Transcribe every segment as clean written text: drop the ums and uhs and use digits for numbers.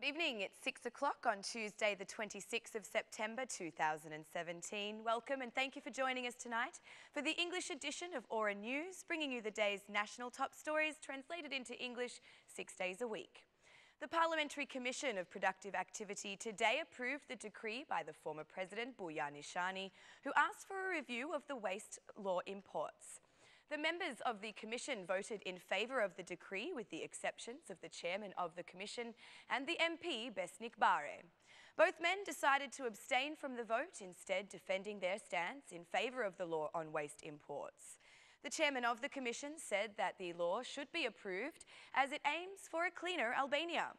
Good evening, it's 6 o'clock on Tuesday the 26th of September 2017. Welcome and thank you for joining us tonight for the English edition of Aura News, bringing you the day's national top stories translated into English 6 days a week. The Parliamentary Commission of Productive Activity today approved the decree by the former President Buya Nishani, who asked for a review of the waste law imports. The members of the Commission voted in favour of the decree with the exceptions of the Chairman of the Commission and the MP Besnik Bare. Both men decided to abstain from the vote, instead defending their stance in favour of the law on waste imports. The Chairman of the Commission said that the law should be approved as it aims for a cleaner Albania.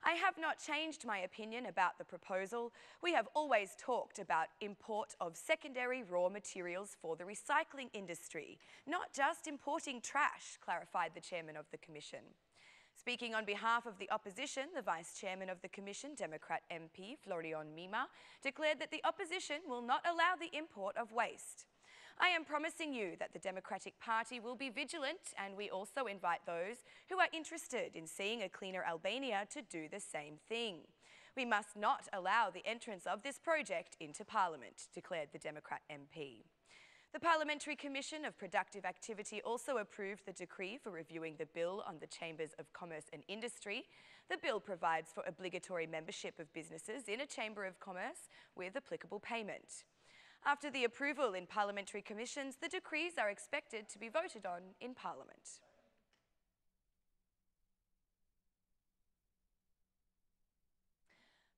I have not changed my opinion about the proposal. We have always talked about import of secondary raw materials for the recycling industry, not just importing trash, clarified the Chairman of the Commission. Speaking on behalf of the opposition, the Vice Chairman of the Commission, Democrat MP Florian Mima, declared that the opposition will not allow the import of waste. I am promising you that the Democratic Party will be vigilant, and we also invite those who are interested in seeing a cleaner Albania to do the same thing. We must not allow the entrance of this project into Parliament, declared the Democrat MP. The Parliamentary Commission of Productive Activity also approved the decree for reviewing the bill on the Chambers of Commerce and Industry. The bill provides for obligatory membership of businesses in a Chamber of Commerce with applicable payment. After the approval in parliamentary commissions, the decrees are expected to be voted on in Parliament.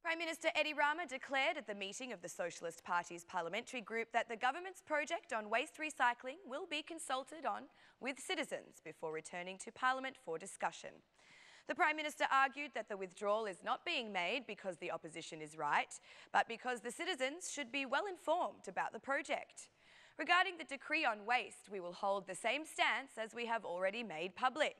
Prime Minister Rama declared at the meeting of the Socialist Party's parliamentary group that the government's project on waste recycling will be consulted on with citizens before returning to Parliament for discussion. The Prime Minister argued that the withdrawal is not being made because the opposition is right, but because the citizens should be well informed about the project. Regarding the decree on waste, we will hold the same stance as we have already made public.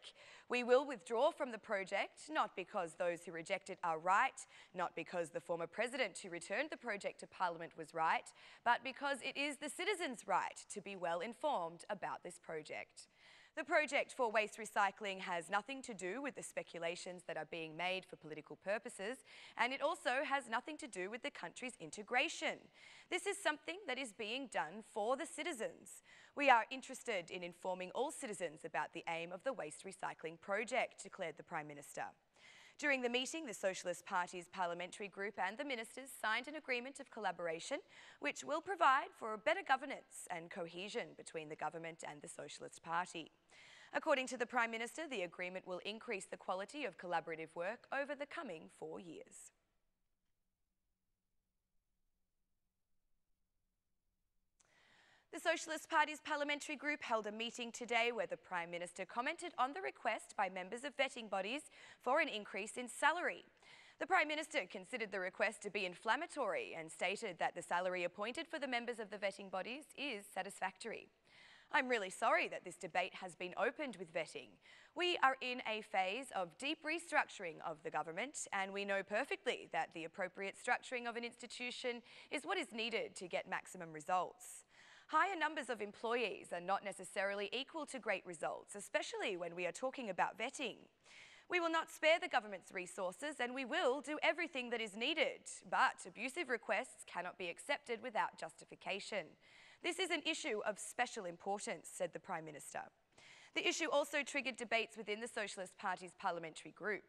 We will withdraw from the project, not because those who reject it are right, not because the former president who returned the project to Parliament was right, but because it is the citizens' right to be well informed about this project. The project for waste recycling has nothing to do with the speculations that are being made for political purposes, and it also has nothing to do with the country's integration. This is something that is being done for the citizens. We are interested in informing all citizens about the aim of the waste recycling project, declared the Prime Minister. During the meeting, the Socialist Party's parliamentary group and the ministers signed an agreement of collaboration which will provide for better governance and cohesion between the government and the Socialist Party. According to the Prime Minister, the agreement will increase the quality of collaborative work over the coming 4 years. The Socialist Party's parliamentary group held a meeting today where the Prime Minister commented on the request by members of vetting bodies for an increase in salary. The Prime Minister considered the request to be inflammatory and stated that the salary appointed for the members of the vetting bodies is satisfactory. I'm really sorry that this debate has been opened with vetting. We are in a phase of deep restructuring of the government, and we know perfectly that the appropriate structuring of an institution is what is needed to get maximum results. Higher numbers of employees are not necessarily equal to great results, especially when we are talking about vetting. We will not spare the government's resources, and we will do everything that is needed, but abusive requests cannot be accepted without justification. This is an issue of special importance, said the Prime Minister. The issue also triggered debates within the Socialist Party's parliamentary group.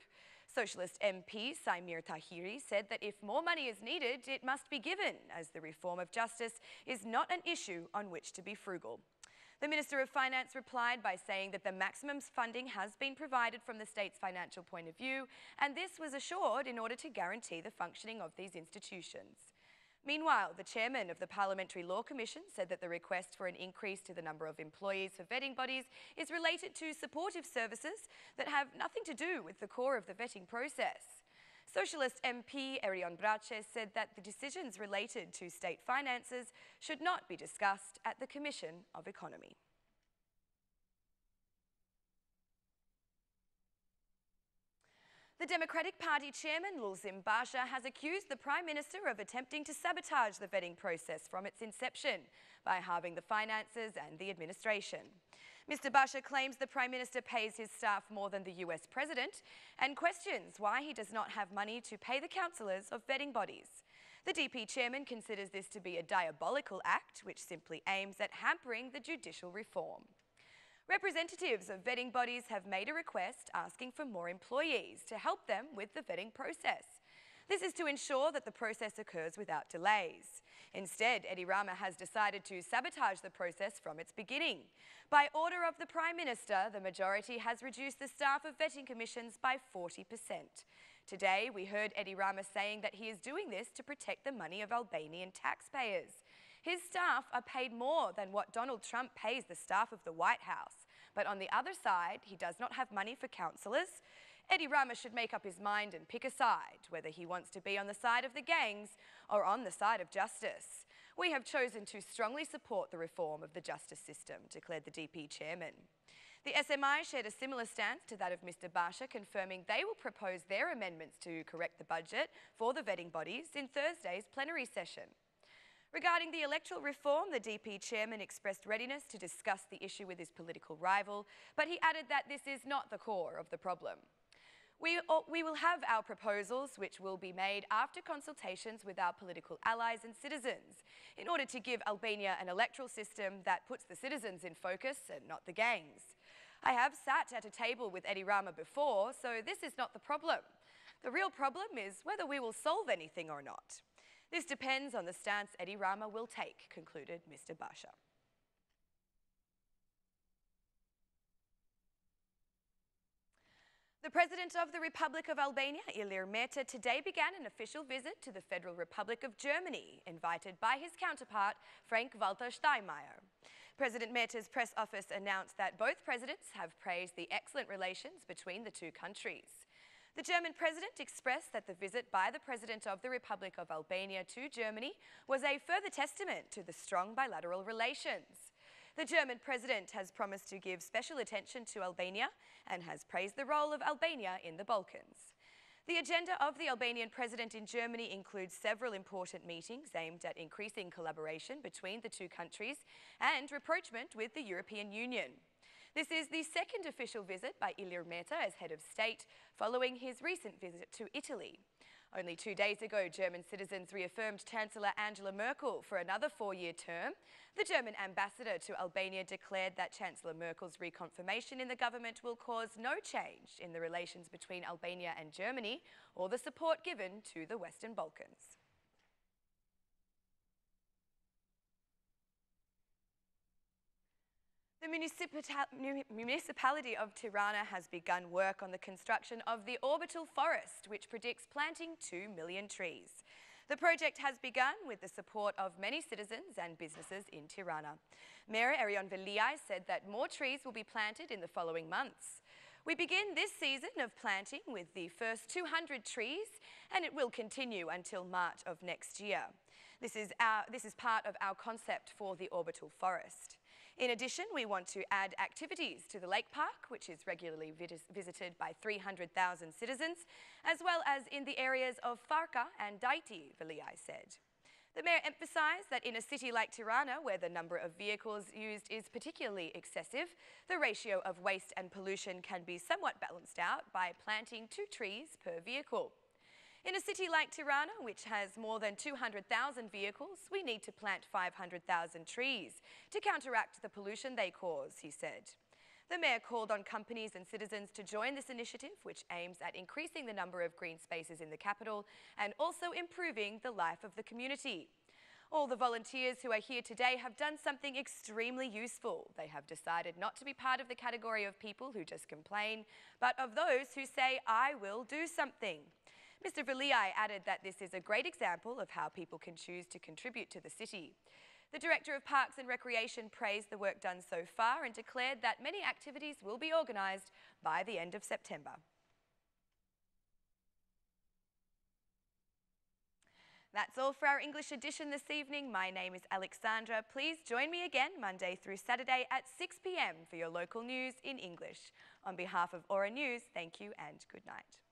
Socialist MP Saimir Tahiri said that if more money is needed, it must be given, as the reform of justice is not an issue on which to be frugal. The Minister of Finance replied by saying that the maximum funding has been provided from the state's financial point of view, and this was assured in order to guarantee the functioning of these institutions. Meanwhile, the chairman of the Parliamentary Law Commission said that the request for an increase to the number of employees for vetting bodies is related to supportive services that have nothing to do with the core of the vetting process. Socialist MP Erion Brache said that the decisions related to state finances should not be discussed at the Commission of Economy. The Democratic Party chairman, Basha, has accused the Prime Minister of attempting to sabotage the vetting process from its inception by halving the finances and the administration. Mr. Basha claims the Prime Minister pays his staff more than the US President and questions why he does not have money to pay the councillors of vetting bodies. The DP chairman considers this to be a diabolical act which simply aims at hampering the judicial reform. Representatives of vetting bodies have made a request asking for more employees to help them with the vetting process. This is to ensure that the process occurs without delays. Instead, Rama has decided to sabotage the process from its beginning. By order of the Prime Minister, the majority has reduced the staff of vetting commissions by 40%. Today, we heard Rama saying that he is doing this to protect the money of Albanian taxpayers. His staff are paid more than what Donald Trump pays the staff of the White House. But on the other side, he does not have money for councillors. Rama should make up his mind and pick a side, whether he wants to be on the side of the gangs or on the side of justice. We have chosen to strongly support the reform of the justice system, declared the DP chairman. The SMI shared a similar stance to that of Mr. Basha, confirming they will propose their amendments to correct the budget for the vetting bodies in Thursday's plenary session. Regarding the electoral reform, the DP chairman expressed readiness to discuss the issue with his political rival, but he added that this is not the core of the problem. We will have our proposals, which will be made after consultations with our political allies and citizens, in order to give Albania an electoral system that puts the citizens in focus and not the gangs. I have sat at a table with Rama before, so this is not the problem. The real problem is whether we will solve anything or not. This depends on the stance Rama will take, concluded Mr. Basha. The President of the Republic of Albania, Ilir Meta, today began an official visit to the Federal Republic of Germany, invited by his counterpart, Frank-Walter Steinmeier. President Meta's press office announced that both presidents have praised the excellent relations between the two countries. The German president expressed that the visit by the President of the Republic of Albania to Germany was a further testament to the strong bilateral relations. The German president has promised to give special attention to Albania and has praised the role of Albania in the Balkans. The agenda of the Albanian president in Germany includes several important meetings aimed at increasing collaboration between the two countries and rapprochement with the European Union. This is the second official visit by Ilir Meta as head of state, following his recent visit to Italy. Only 2 days ago, German citizens reaffirmed Chancellor Angela Merkel for another 4-year term. The German ambassador to Albania declared that Chancellor Merkel's reconfirmation in the government will cause no change in the relations between Albania and Germany or the support given to the Western Balkans. The municipality of Tirana has begun work on the construction of the orbital forest, which predicts planting 2 million trees. The project has begun with the support of many citizens and businesses in Tirana. Mayor Erion Veliaj said that more trees will be planted in the following months. We begin this season of planting with the first 200 trees, and it will continue until March of next year. This is part of our concept for the orbital forest. In addition, we want to add activities to the lake park, which is regularly visited by 300,000 citizens, as well as in the areas of Farka and Daiti, Veliaj said. The mayor emphasised that in a city like Tirana, where the number of vehicles used is particularly excessive, the ratio of waste and pollution can be somewhat balanced out by planting 2 trees per vehicle. In a city like Tirana, which has more than 200,000 vehicles, we need to plant 500,000 trees to counteract the pollution they cause, he said. The mayor called on companies and citizens to join this initiative, which aims at increasing the number of green spaces in the capital and also improving the life of the community. All the volunteers who are here today have done something extremely useful. They have decided not to be part of the category of people who just complain, but of those who say, "I will do something." Mr. Veliaj added that this is a great example of how people can choose to contribute to the city. The Director of Parks and Recreation praised the work done so far and declared that many activities will be organised by the end of September. That's all for our English edition this evening. My name is Alexandra. Please join me again Monday through Saturday at 6 p.m. for your local news in English. On behalf of Aura News, thank you and good night.